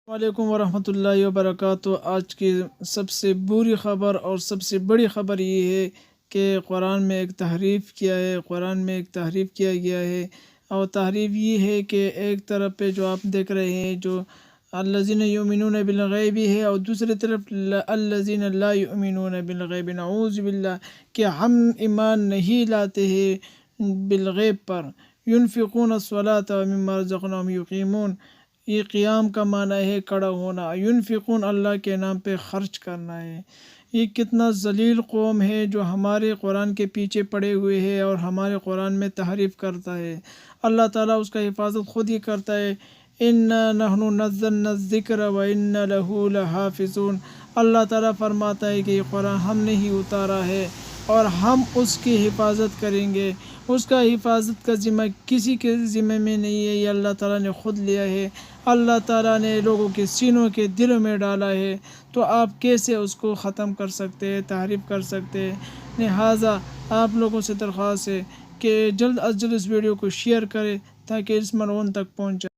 وعلیکم ورحمۃ اللہ وبرکاتہ۔ آج کی سب سے بری خبر اور سب سے بڑی خبر یہ ہے کہ قرآن میں ایک تحریف کیا گیا ہے، اور تحریف یہ ہے کہ ایک طرف پہ جو آپ دیکھ رہے ہیں جو الذین یؤمنون بالغیب ہے، اور دوسری طرف الذین لا یؤمنون بالغیب، نعوذ باللہ کہ ہم ایمان نہیں لاتے ہیں بالغیب پر۔ ينفقون الصلاة ومما رزقناهم يقيمون، یہ قیام کا معنی ہے کھڑا ہونا، ينفقون اللہ کے نام پہ خرچ کرنا ہے۔ یہ کتنا ذلیل قوم ہے جو ہمارے قرآن کے پیچھے پڑے ہوئے ہے اور ہمارے قرآن میں تحریف کرتا ہے۔ اللہ تعالیٰ اس کا حفاظت خود ہی کرتا ہے۔ اِنَّا نَحْنُ نَزَّلْنَا الذِّكْرَ وَإِنَّا لَهُ لَحَافِظُونَ، اللہ تعالیٰ فرماتا ہے کہ یہ قرآن ہم نے ہی اتارا ہے اور ہم اس کی حفاظت کریں گے۔ اس کا حفاظت کا ذمہ کسی کے ذمہ میں نہیں ہے، یہ اللہ تعالیٰ نے خود لیا ہے۔ اللہ تعالیٰ نے لوگوں کے سینوں کے دلوں میں ڈالا ہے، تو آپ کیسے اس کو ختم کر سکتے ہیں، تحریف کر سکتے ہیں؟ لہٰذا آپ لوگوں سے درخواست ہے کہ جلد از جلد اس ویڈیو کو شیئر کریں تاکہ اس ملعون تک پہنچ جائے۔